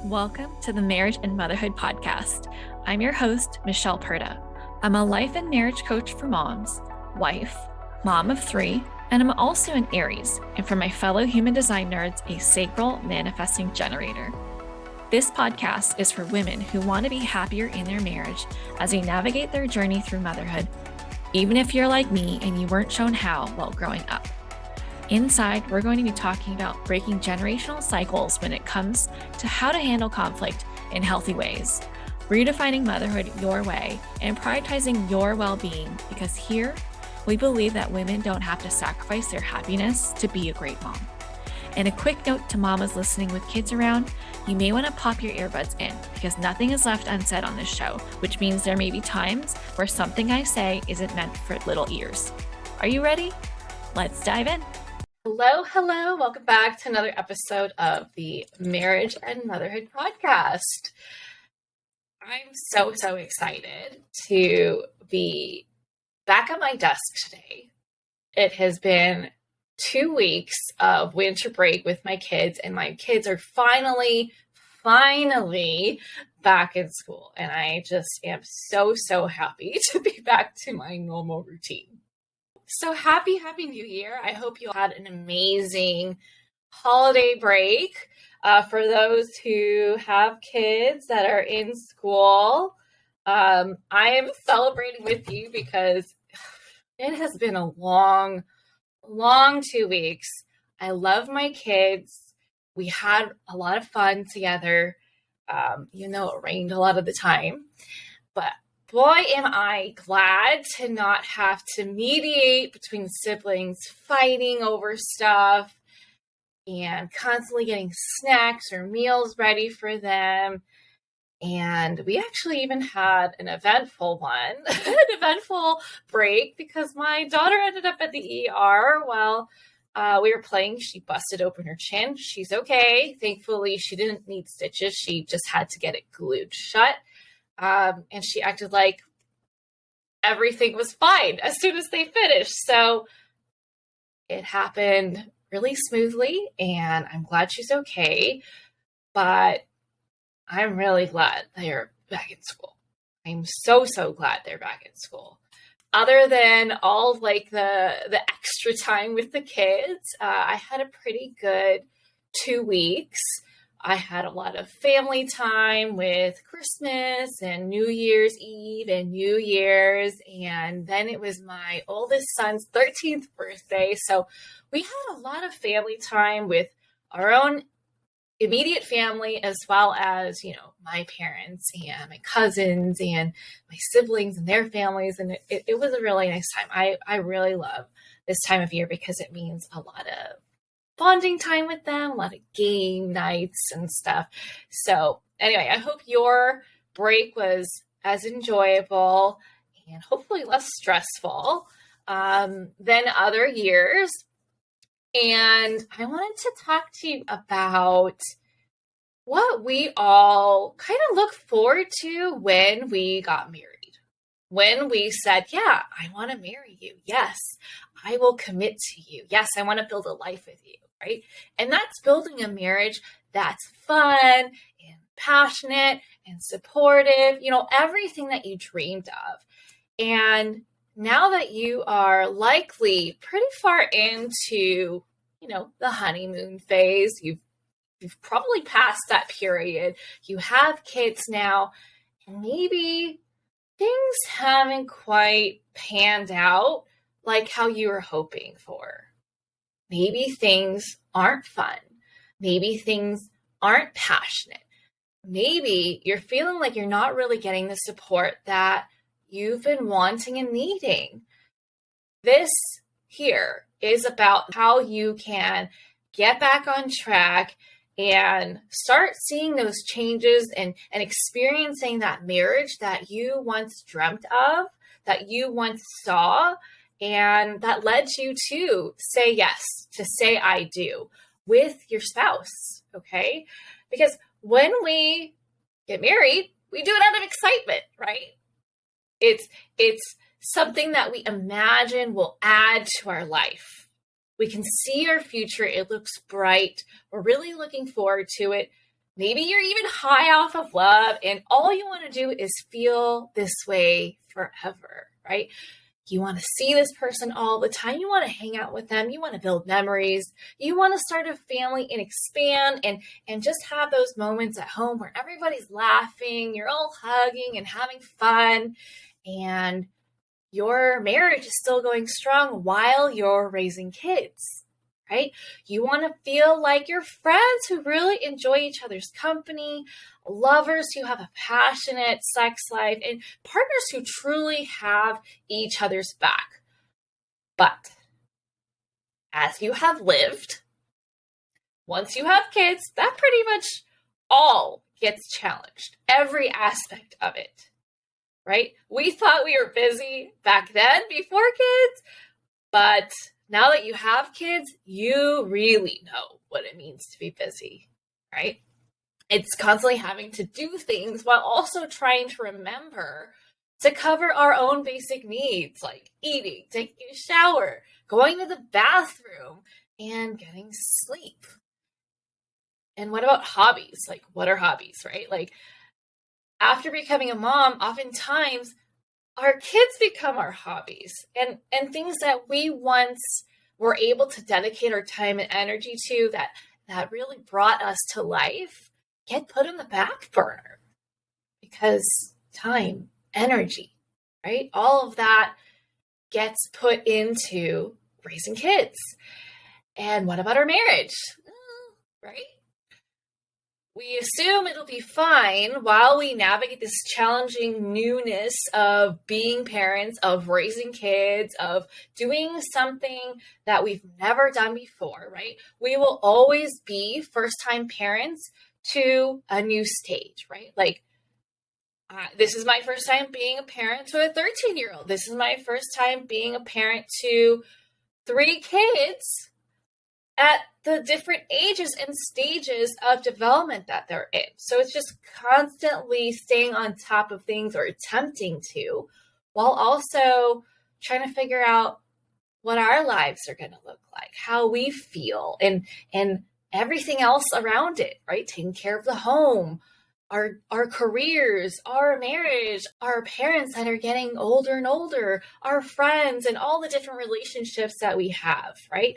Welcome to the Marriage and Motherhood podcast. I'm your host, Michelle Perda. I'm a life and marriage coach for moms, wife, mom of 3, and I'm also an Aries, and for my fellow human design nerds, a sacral manifesting generator. This podcast is for women who want to be happier in their marriage as they navigate their journey through motherhood, even if you're like me and you weren't shown how while growing up. Inside, we're going to be talking about breaking generational cycles when it comes to how to handle conflict in healthy ways, redefining motherhood your way, and prioritizing your well-being, because here, we believe that women don't have to sacrifice their happiness to be a great mom. And a quick note to mamas listening with kids around, you may want to pop your earbuds in because nothing is left unsaid on this show, which means there may be times where something I say isn't meant for little ears. Are you ready? Let's dive in. Hello. Welcome back to another episode of the Marriage and Motherhood podcast. I'm so excited to be back at my desk today. It has been 2 weeks of winter break with my kids, and my kids are finally back in school. And I just am so happy to be back to my normal routine. So happy New Year. I hope you had an amazing holiday break. For those who have kids that are in school, I am celebrating with you because it has been a long 2 weeks. I love my kids. We had a lot of fun together. It rained a lot of the time, but boy, am I glad to not have to mediate between siblings fighting over stuff and constantly getting snacks or meals ready for them. And we actually even had an eventful break because my daughter ended up at the ER while we were playing. She busted open her chin. She's okay. Thankfully, she didn't need stitches. She just had to get it glued shut. And she acted like everything was fine as soon as they finished. So it happened really smoothly, and I'm glad she's okay. But I'm really glad they're back in school. I'm so glad they're back in school. Other than all the extra time with the kids, I had a pretty good 2 weeks. I had a lot of family time with Christmas and New Year's Eve and New Year's. And then it was my oldest son's 13th birthday. So we had a lot of family time with our own immediate family, as well as, my parents and my cousins and my siblings and their families. And it was a really nice time. I really love this time of year because it means a lot of bonding time with them, a lot of game nights and stuff. So anyway, I hope your break was as enjoyable and hopefully less stressful than other years. And I wanted to talk to you about what we all kind of look forward to when we got married. When we said, yeah, I want to marry you. Yes, I will commit to you. Yes, I want to build a life with you. Right? And that's building a marriage that's fun and passionate and supportive, everything that you dreamed of. And now that you are likely pretty far into, the honeymoon phase, you've probably passed that period. You have kids now, and maybe things haven't quite panned out like how you were hoping for. Maybe things aren't fun. Maybe things aren't passionate. Maybe you're feeling like you're not really getting the support that you've been wanting and needing. This here is about how you can get back on track and start seeing those changes and experiencing that marriage that you once dreamt of, that you once saw, and that led you to say yes, to say I do with your spouse, okay? Because when we get married, we do it out of excitement, right? It's something that we imagine will add to our life. We can see our future. It looks bright. We're really looking forward to it. Maybe you're even high off of love and all you want to do is feel this way forever, right? You want to see this person all the time. You want to hang out with them. You want to build memories. You want to start a family and expand and just have those moments at home where everybody's laughing, you're all hugging and having fun, and your marriage is still going strong while you're raising kids, right? You want to feel like you're friends who really enjoy each other's company, lovers who have a passionate sex life, and partners who truly have each other's back. But as you have lived, once you have kids, that pretty much all gets challenged, every aspect of it, right? We thought we were busy back then before kids, but now that you have kids, you really know what it means to be busy, right? It's constantly having to do things while also trying to remember to cover our own basic needs, like eating, taking a shower, going to the bathroom, and getting sleep. And what about hobbies? Like, what are hobbies, right? Like, after becoming a mom, oftentimes our kids become our hobbies, and things that we once were able to dedicate our time and energy to that really brought us to life get put on the back burner because time, energy, right? All of that gets put into raising kids. And what about our marriage? Right? We assume it'll be fine while we navigate this challenging newness of being parents, of raising kids, of doing something that we've never done before, right? We will always be first-time parents to a new stage, right? Like, this is my first time being a parent to a 13-year-old. This is my first time being a parent to 3 kids at the different ages and stages of development that they're in. So it's just constantly staying on top of things, or attempting to, while also trying to figure out what our lives are going to look like, how we feel, and everything else around it, right? Taking care of the home, our careers, our marriage, our parents that are getting older and older, our friends, and all the different relationships that we have, right?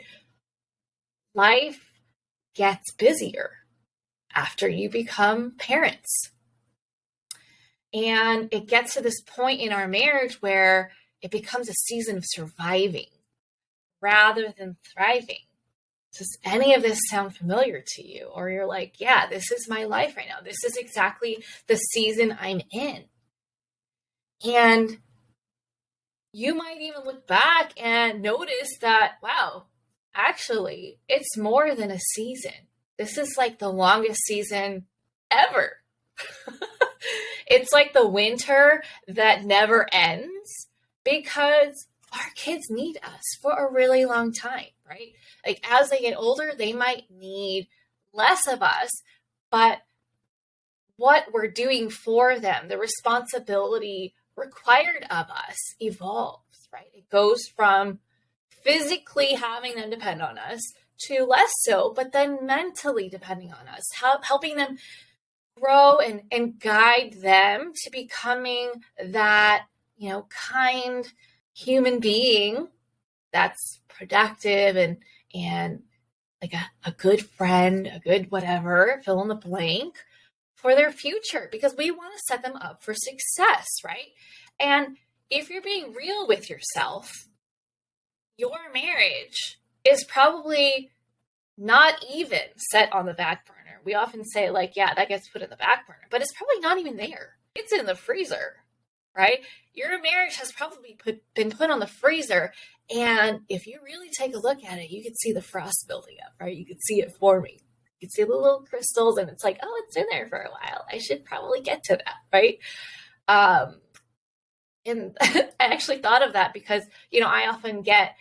Life gets busier after you become parents. And it gets to this point in our marriage where it becomes a season of surviving rather than thriving. Does any of this sound familiar to you? Or you're like, yeah, this is my life right now. This is exactly the season I'm in. And you might even look back and notice that, wow, actually, it's more than a season. This is like the longest season ever. It's like the winter that never ends because our kids need us for a really long time, right? Like, as they get older, they might need less of us, but what we're doing for them, the responsibility required of us evolves, right? It goes from physically having them depend on us to less so, but then mentally depending on us, helping them grow and guide them to becoming that, kind human being that's productive and like a good friend, a good whatever, fill in the blank, for their future, because we want to set them up for success, right? And if you're being real with yourself, your marriage is probably not even set on the back burner. We often say, like, yeah, that gets put in the back burner, but it's probably not even there. It's in the freezer, right? Your marriage has probably been put on the freezer. And if you really take a look at it, you can see the frost building up, right? You can see it forming. You can see the little crystals, and it's like, oh, it's in there for a while. I should probably get to that, right? And I actually thought of that because, I often get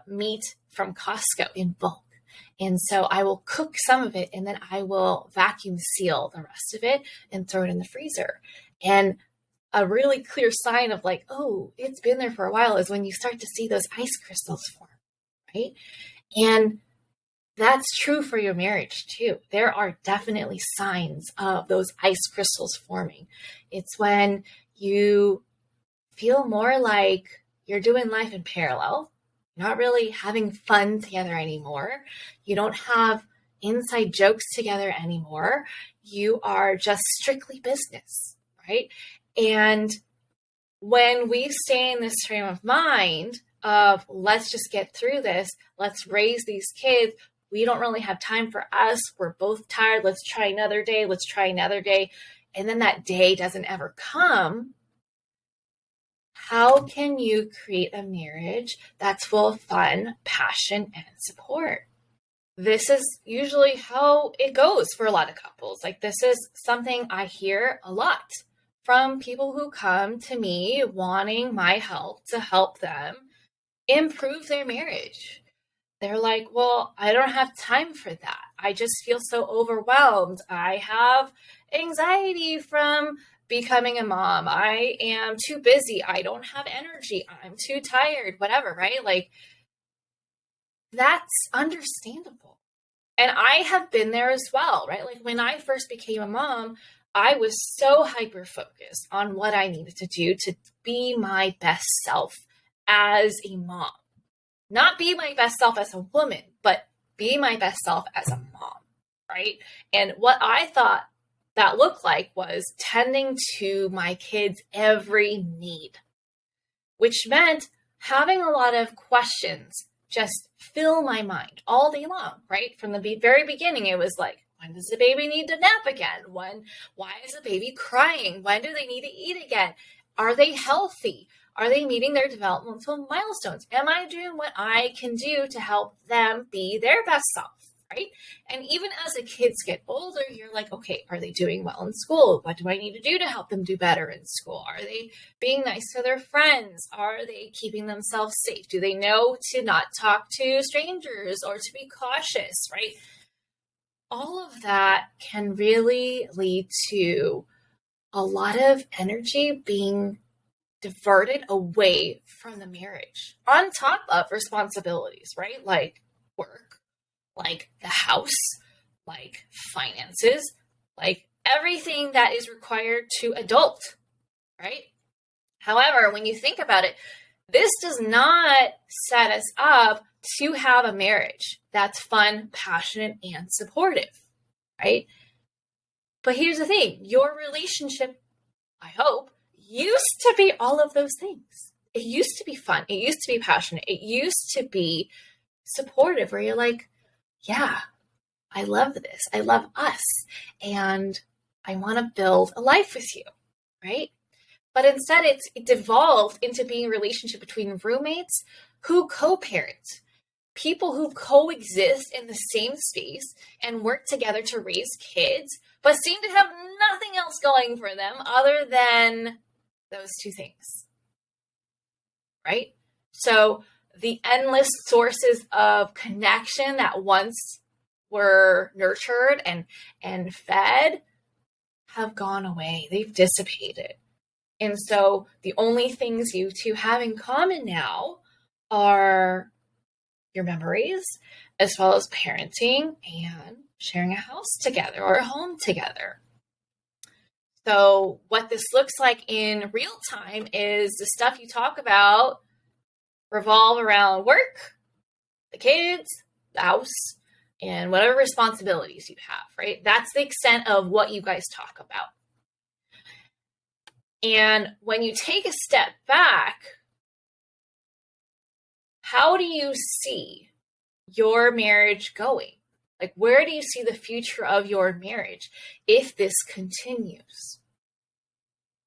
meat from Costco in bulk. And so I will cook some of it, and then I will vacuum seal the rest of it and throw it in the freezer. And a really clear sign of like, oh, it's been there for a while is when you start to see those ice crystals form, right? And That's true for your marriage too. There are definitely signs of those ice crystals forming. It's when you feel more like you're doing life in parallel, not really having fun together anymore. You don't have inside jokes together anymore. You are just strictly business, right? And when we stay in this frame of mind of let's just get through this, let's raise these kids, we don't really have time for us, we're both tired, let's try another day, let's try another day, and then that day doesn't ever come, how can you create a marriage that's full of fun, passion, and support? This is usually how it goes for a lot of couples. Like, this is something I hear a lot from people who come to me wanting my help to help them improve their marriage. They're like, well, I don't have time for that. I just feel so overwhelmed. I have anxiety from becoming a mom. I am too busy. I don't have energy. I'm too tired, whatever, right? Like, that's understandable. And I have been there as well, right? Like, when I first became a mom, I was so hyper focused on what I needed to do to be my best self as a mom. Not be my best self as a woman, but be my best self as a mom, right? And what I thought that looked like was tending to my kids' every need, which meant having a lot of questions just fill my mind all day long, right? From the very beginning, it was like, when does the baby need to nap again? Why is the baby crying? When do they need to eat again? Are they healthy? Are they meeting their developmental milestones? Am I doing what I can do to help them be their best self, right? And even as the kids get older, you're like, okay, are they doing well in school? What do I need to do to help them do better in school? Are they being nice to their friends? Are they keeping themselves safe? Do they know to not talk to strangers or to be cautious, right? All of that can really lead to a lot of energy being diverted away from the marriage on top of responsibilities, right? Like work, like the house, like finances, like everything that is required to adult, right? However, when you think about it, this does not set us up to have a marriage that's fun, passionate, and supportive, right? But here's the thing, your relationship, I hope, used to be all of those things. It used to be fun. It used to be passionate. It used to be supportive, where you're like, yeah, I love this. I love us. And I want to build a life with you, right? But instead, it devolved into being a relationship between roommates who co-parent, people who coexist in the same space and work together to raise kids, but seem to have nothing else going for them other than those two things, right? So the endless sources of connection that once were nurtured and fed have gone away. They've dissipated. And so the only things you two have in common now are your memories, as well as parenting and sharing a house together or a home together. So what this looks like in real time is the stuff you talk about revolve around work, the kids, the house, and whatever responsibilities you have, right? That's the extent of what you guys talk about. And when you take a step back, how do you see your marriage going? Like, where do you see the future of your marriage if this continues?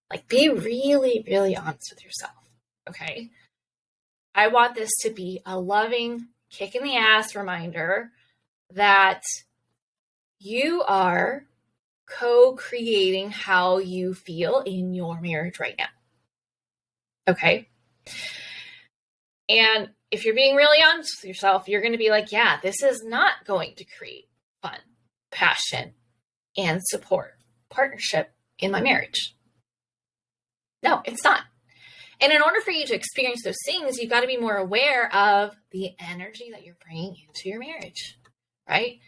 Like, be really, really honest with yourself, okay? I want this to be a loving, kick in the ass reminder that you are co-creating how you feel in your marriage right now, okay? And if you're being really honest with yourself, you're going to be like, yeah, this is not going to create fun, passion, and support, partnership in my marriage. No, it's not. And in order for you to experience those things, you've got to be more aware of the energy that you're bringing into your marriage, right?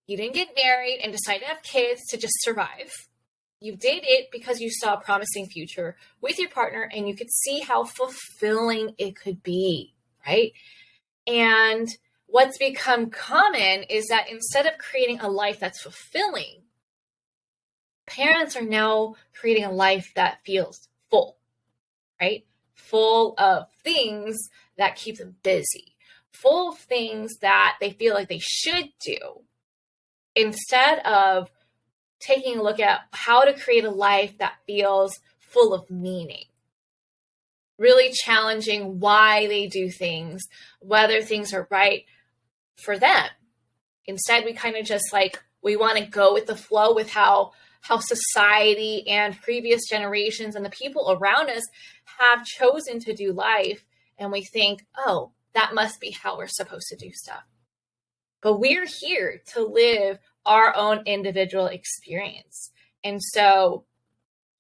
You didn't get married and decide to have kids to just survive. You did it because you saw a promising future with your partner and you could see how fulfilling it could be, right? And what's become common is that instead of creating a life that's fulfilling, parents are now creating a life that feels full, right? Full of things that keep them busy, full of things that they feel like they should do, instead of taking a look at how to create a life that feels full of meaning, really challenging why they do things, whether things are right for them. Instead, we kind of just we want to go with the flow with how society and previous generations and the people around us have chosen to do life. And we think, oh, that must be how we're supposed to do stuff. But we're here to live our own individual experience. And so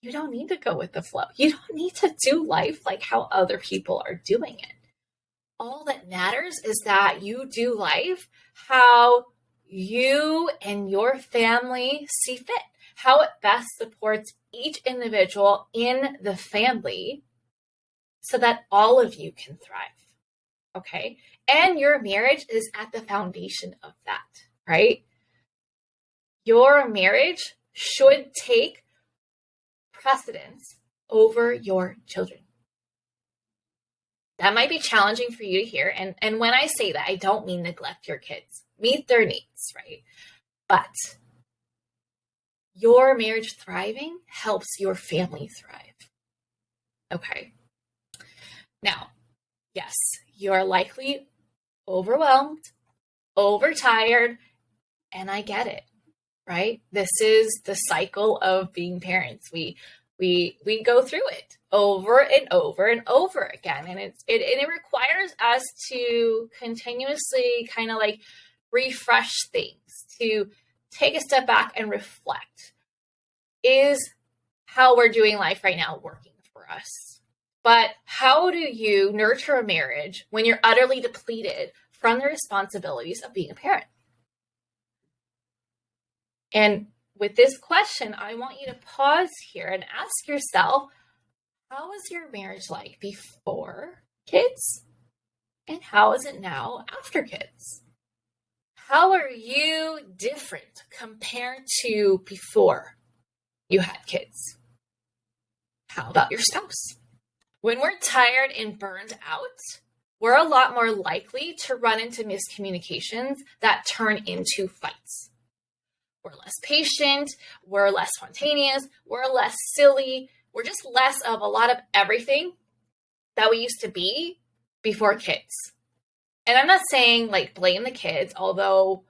you don't need to go with the flow. You don't need to do life like how other people are doing it. All that matters is that you do life how you and your family see fit, how it best supports each individual in the family so that all of you can thrive. Okay? And your marriage is at the foundation of that, right? Your marriage should take precedence over your children. That might be challenging for you to hear. And when I say that, I don't mean neglect your kids. Meet their needs, right? But your marriage thriving helps your family thrive. Okay. Now, yes, you're likely overwhelmed, overtired, and I get it, right? This is the cycle of being parents. We go through it over and over and over again. And it requires us to continuously kind of refresh things, to take a step back and reflect. Is how we're doing life right now working for us? But how do you nurture a marriage when you're utterly depleted from the responsibilities of being a parent? And with this question, I want you to pause here and ask yourself, how was your marriage like before kids? And how is it now after kids? How are you different compared to before you had kids? How about your spouse? When we're tired and burned out, we're a lot more likely to run into miscommunications that turn into fights. We're less patient, we're less spontaneous, we're less silly, we're just less of a lot of everything that we used to be before kids. And I'm not saying blame the kids, although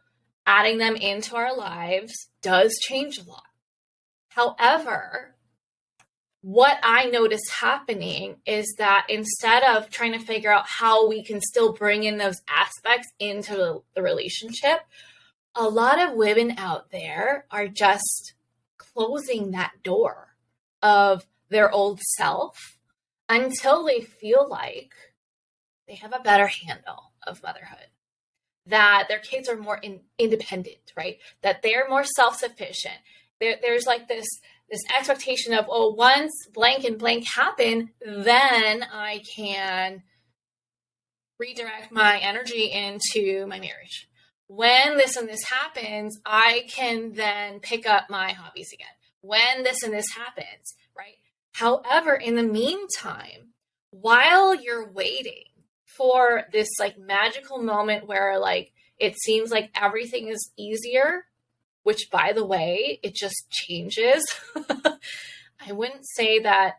adding them into our lives does change a lot. However, what I noticed happening is that instead of trying to figure out how we can still bring in those aspects into the relationship, a lot of women out there are just closing that door of their old self until they feel like they have a better handle of motherhood, that their kids are more independent, right? That they're more self-sufficient. There's this expectation of, oh, once blank and blank happen, then I can redirect my energy into my marriage. When this and this happens, I can then pick up my hobbies again. When this and this happens, right? However, in the meantime, while you're waiting for this magical moment where it seems like everything is easier, which by the way, it just changes. I wouldn't say that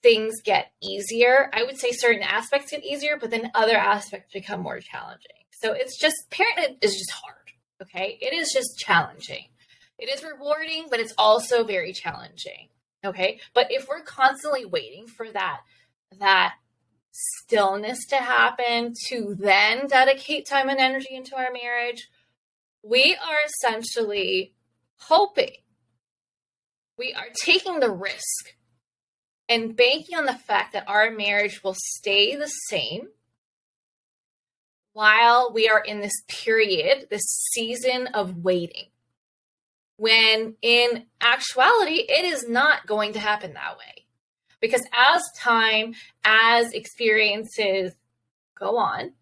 things get easier. I would say certain aspects get easier, but then other aspects become more challenging. So it's just, parenthood is just hard, okay? It is just challenging. It is rewarding, but it's also very challenging, okay? But if we're constantly waiting for that stillness to happen to then dedicate time and energy into our marriage, we are essentially hoping, we are taking the risk and banking on the fact that our marriage will stay the same while we are in this period, this season of waiting, when in actuality, it is not going to happen that way. Because as time, as experiences go on,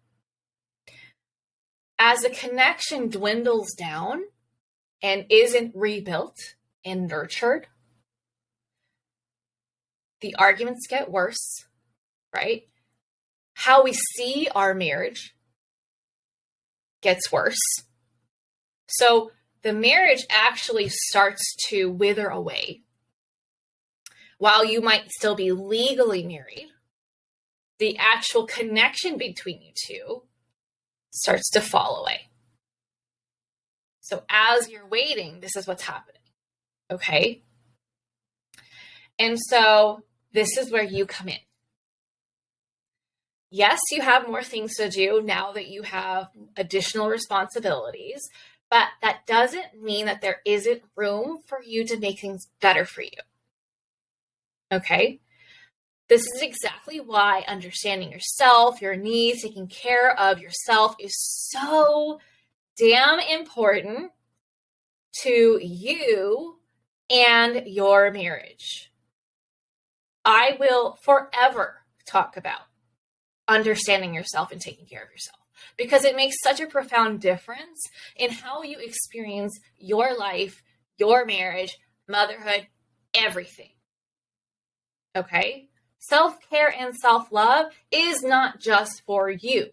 as a connection dwindles down and isn't rebuilt and nurtured, the arguments get worse, right? How we see our marriage gets worse. So the marriage actually starts to wither away. While you might still be legally married, the actual connection between you two starts to fall away. So as you're waiting, this is what's happening. Okay? And so this is where you come in. Yes, you have more things to do now that you have additional responsibilities, but that doesn't mean that there isn't room for you to make things better for you. Okay? This is exactly why understanding yourself, your needs, taking care of yourself is so damn important to you and your marriage. I will forever talk about understanding yourself and taking care of yourself because it makes such a profound difference in how you experience your life, your marriage, motherhood, everything. Okay? Self-care and self-love is not just for you.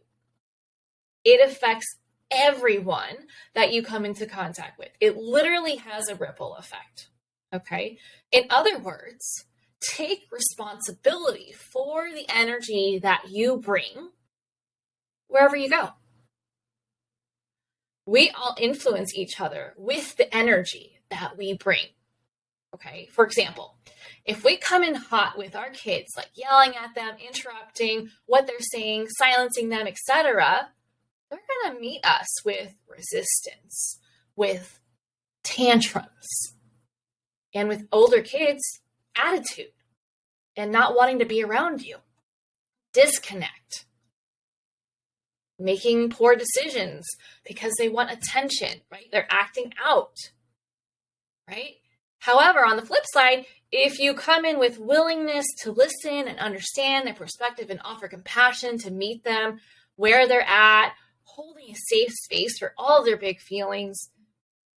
It affects everyone that you come into contact with. It literally has a ripple effect. Okay? In other words, take responsibility for the energy that you bring wherever you go. We all influence each other with the energy that we bring. Okay, for example, if we come in hot with our kids, like yelling at them, interrupting what they're saying, silencing them, etc., they're going to meet us with resistance, with tantrums, and with older kids, attitude, and not wanting to be around you, disconnect, making poor decisions because they want attention, right? They're acting out, right? However, on the flip side, if you come in with willingness to listen and understand their perspective and offer compassion to meet them where they're at, holding a safe space for all their big feelings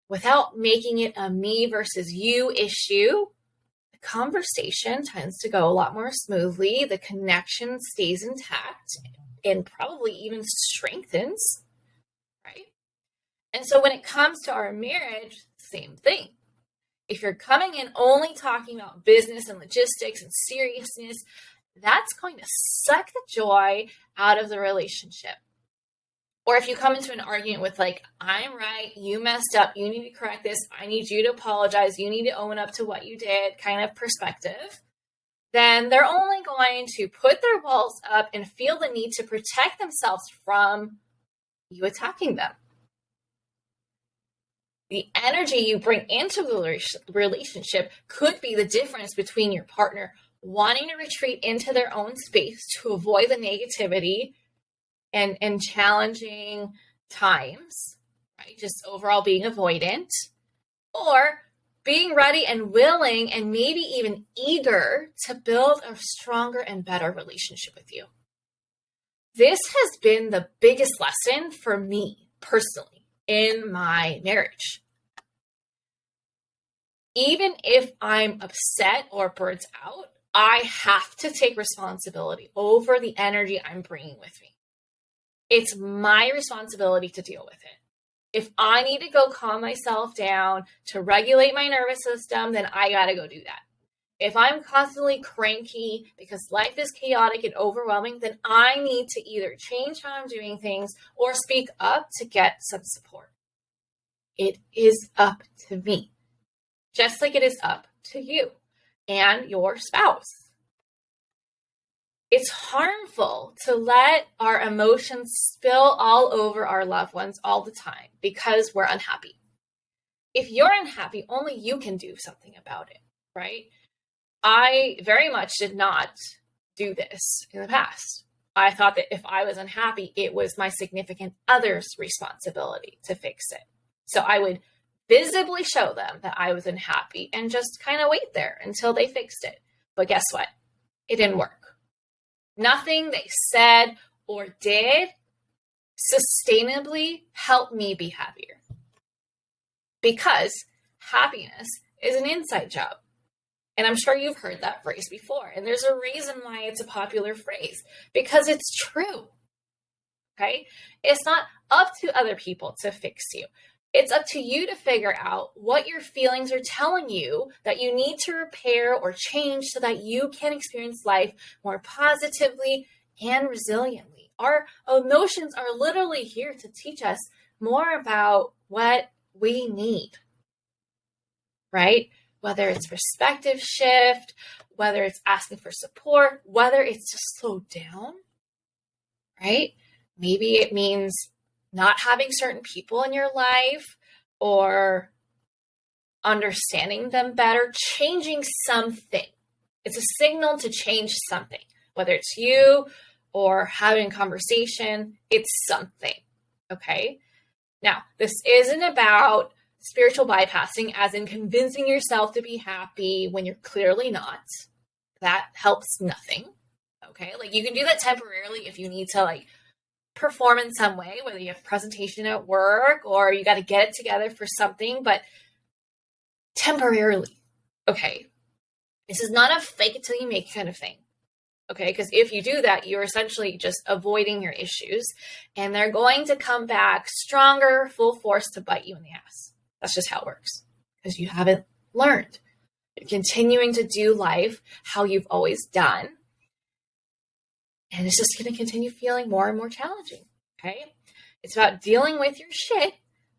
without making it a me versus you issue, the conversation tends to go a lot more smoothly. The connection stays intact and probably even strengthens, right? And so when it comes to our marriage, same thing. If you're coming in only talking about business and logistics and seriousness, that's going to suck the joy out of the relationship. Or if you come into an argument with like, I'm right, you messed up, you need to correct this, I need you to apologize, you need to own up to what you did kind of perspective, then they're only going to put their walls up and feel the need to protect themselves from you attacking them. The energy you bring into the relationship could be the difference between your partner wanting to retreat into their own space to avoid the negativity and challenging times, right? Just overall being avoidant, or being ready and willing and maybe even eager to build a stronger and better relationship with you. This has been the biggest lesson for me personally in my marriage. Even if I'm upset or burnt out, I have to take responsibility over the energy I'm bringing with me. It's my responsibility to deal with it. If I need to go calm myself down to regulate my nervous system, then I got to go do that. If I'm constantly cranky because life is chaotic and overwhelming, then I need to either change how I'm doing things or speak up to get some support. It is up to me, just like it is up to you and your spouse. It's harmful to let our emotions spill all over our loved ones all the time because we're unhappy. If you're unhappy, only you can do something about it, right? I very much did not do this in the past. I thought that if I was unhappy, it was my significant other's responsibility to fix it. So I would visibly show them that I was unhappy and just kind of wait there until they fixed it. But guess what? It didn't work. Nothing they said or did sustainably helped me be happier. Because happiness is an inside job. And I'm sure you've heard that phrase before. And there's a reason why it's a popular phrase, because it's true. Okay? It's not up to other people to fix you. It's up to you to figure out what your feelings are telling you that you need to repair or change so that you can experience life more positively and resiliently. Our emotions are literally here to teach us more about what we need, right? Whether it's perspective shift, whether it's asking for support, whether it's to slow down, right? Maybe it means not having certain people in your life or understanding them better, changing something. It's a signal to change something, whether it's you or having a conversation, it's something, okay? Now, this isn't about spiritual bypassing, as in convincing yourself to be happy when you're clearly not. That helps nothing, okay? Like, you can do that temporarily if you need to, like, perform in some way, whether you have a presentation at work or you got to get it together for something, but temporarily, okay? This is not a fake it till you make it kind of thing, okay? Because if you do that, you're essentially just avoiding your issues, and they're going to come back stronger, full force to bite you in the ass. That's just how it works, because you haven't learned. You're continuing to do life how you've always done, and it's just going to continue feeling more and more challenging, okay? It's about dealing with your shit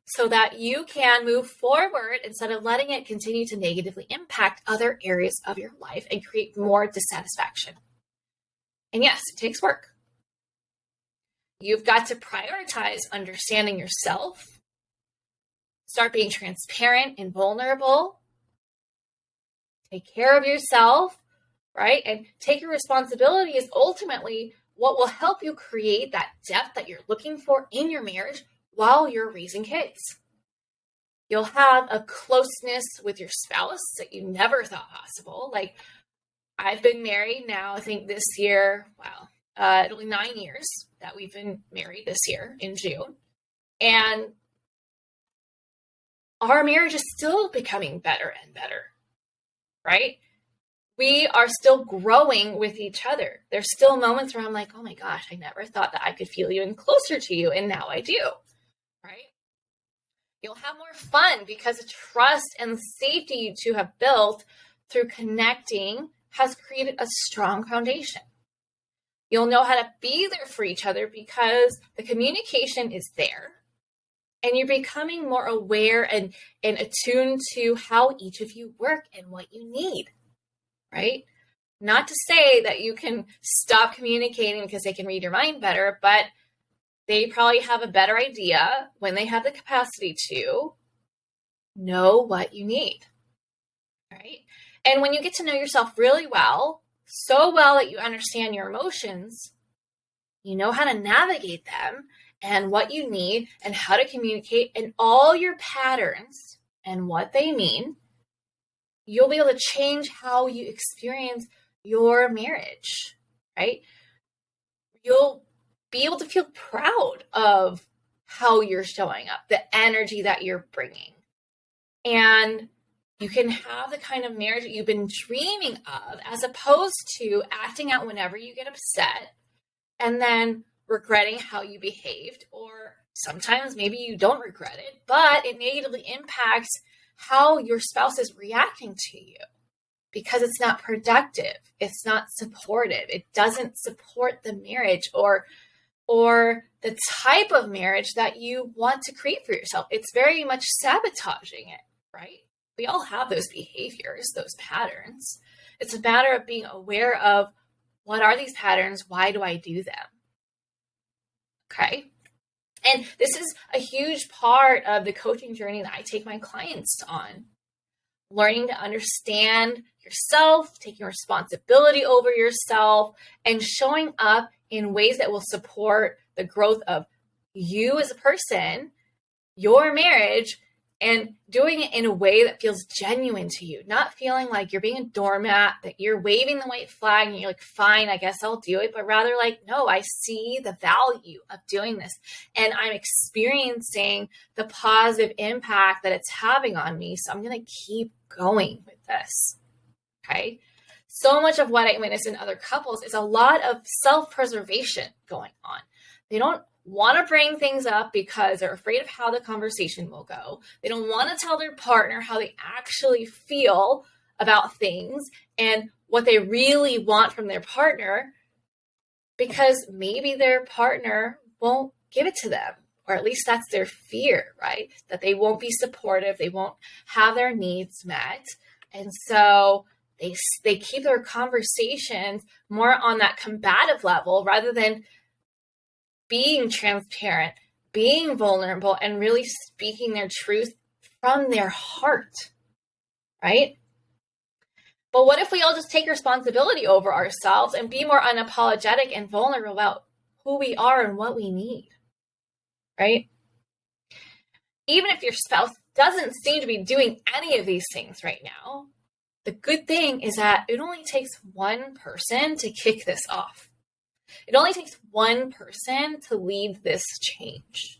so that you can move forward instead of letting it continue to negatively impact other areas of your life and create more dissatisfaction. And yes, it takes work. You've got to prioritize understanding yourself, start being transparent and vulnerable, take care of yourself, right? And take your responsibility is ultimately what will help you create that depth that you're looking for in your marriage while you're raising kids. You'll have a closeness with your spouse that you never thought possible. Like, I've been married now, I think this year, it'll be 9 years that we've been married this year in June. And our marriage is still becoming better and better, right? We are still growing with each other. There's still moments where I'm like, oh my gosh, I never thought that I could feel even closer to you. And now I do, right? You'll have more fun because the trust and safety you two have built through connecting has created a strong foundation. You'll know how to be there for each other because the communication is there, and you're becoming more aware and attuned to how each of you work and what you need, right? Not to say that you can stop communicating because they can read your mind better, but they probably have a better idea when they have the capacity to know what you need, right? And when you get to know yourself really well, so well that you understand your emotions, you know how to navigate them and what you need and how to communicate and all your patterns and what they mean, you'll be able to change how you experience your marriage, right? You'll be able to feel proud of how you're showing up, the energy that you're bringing. And you can have the kind of marriage that you've been dreaming of, as opposed to acting out whenever you get upset and then regretting how you behaved. Or sometimes maybe you don't regret it, but it negatively impacts how your spouse is reacting to you because it's not productive. It's not supportive. It doesn't support the marriage or the type of marriage that you want to create for yourself. It's very much sabotaging it, right? We all have those behaviors, those patterns. It's a matter of being aware of, what are these patterns? Why do I do them? Okay. And this is a huge part of the coaching journey that I take my clients on. Learning to understand yourself, taking responsibility over yourself, and showing up in ways that will support the growth of you as a person, your marriage, and doing it in a way that feels genuine to you, not feeling like you're being a doormat, that you're waving the white flag and you're like, fine, I guess I'll do it. But rather like, no, I see the value of doing this. And I'm experiencing the positive impact that it's having on me. So I'm going to keep going with this. Okay. So much of what I witness in other couples is a lot of self-preservation going on. They don't want to bring things up because they're afraid of how the conversation will go. They don't want to tell their partner how they actually feel about things and what they really want from their partner, because maybe their partner won't give it to them, or at least that's their fear, right? That they won't be supportive, they won't have their needs met. And so they keep their conversations more on that combative level rather than being transparent, being vulnerable, and really speaking their truth from their heart, right? But what if we all just take responsibility over ourselves and be more unapologetic and vulnerable about who we are and what we need, right? Even if your spouse doesn't seem to be doing any of these things right now, the good thing is that it only takes one person to kick this off. It only takes one person to lead this change.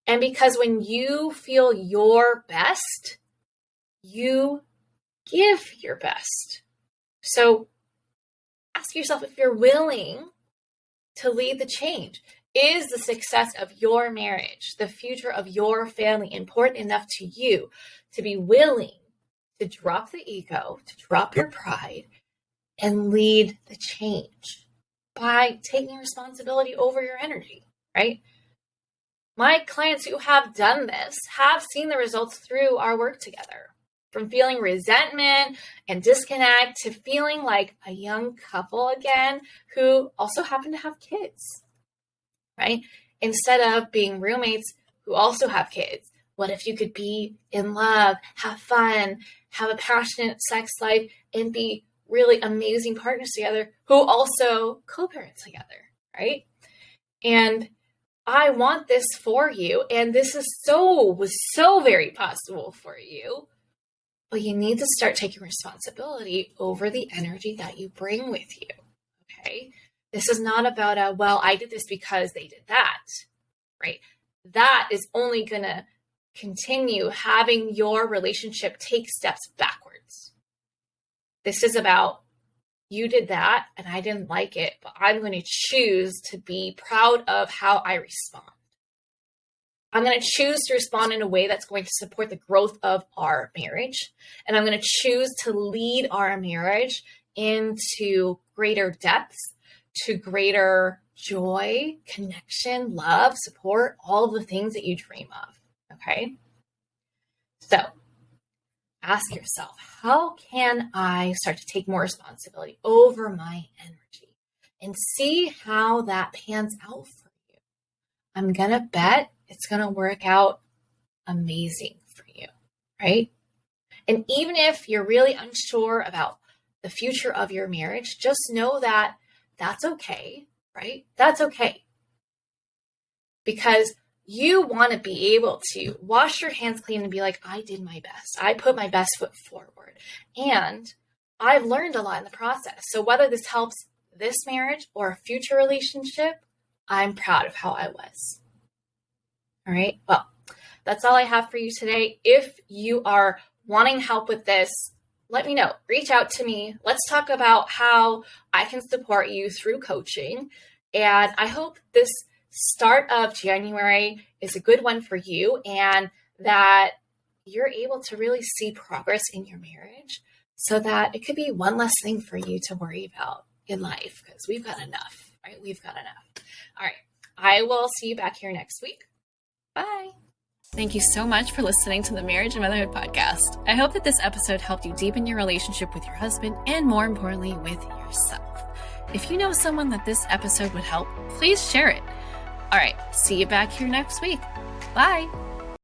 And because when you feel your best, you give your best. So ask yourself if you're willing to lead the change. Is the success of your marriage, the future of your family, important enough to you to be willing to drop the ego, to drop your pride, and lead the change by taking responsibility over your energy, right? My clients who have done this have seen the results through our work together. From feeling resentment and disconnect to feeling like a young couple again who also happen to have kids, right? Instead of being roommates who also have kids. What if you could be in love, have fun, have a passionate sex life, and be really amazing partners together who also co-parent together, right? And I want this for you, and this is so very possible for you, but you need to start taking responsibility over the energy that you bring with you, okay? This is not about well, I did this because they did that, right? That is only going to continue having your relationship take steps backwards. This is about, you did that and I didn't like it, but I'm going to choose to be proud of how I respond. I'm going to choose to respond in a way that's going to support the growth of our marriage. And I'm going to choose to lead our marriage into greater depths, to greater joy, connection, love, support, all of the things that you dream of. Okay? So ask yourself, how can I start to take more responsibility over my energy and see how that pans out for you? I'm going to bet it's going to work out amazing for you, right? And even if you're really unsure about the future of your marriage, just know that that's okay, right? That's okay. Because you want to be able to wash your hands clean and be like, I did my best. I put my best foot forward. And I've learned a lot in the process. So whether this helps this marriage or a future relationship, I'm proud of how I was. All right. Well, that's all I have for you today. If you are wanting help with this, let me know. Reach out to me. Let's talk about how I can support you through coaching. And I hope this start of January is a good one for you and that you're able to really see progress in your marriage so that it could be one less thing for you to worry about in life, because we've got enough, right? We've got enough. All right. I will see you back here next week. Bye. Thank you so much for listening to the Marriage and Motherhood podcast. I hope that this episode helped you deepen your relationship with your husband and, more importantly, with yourself. If you know someone that this episode would help, please share it. All right, see you back here next week. Bye.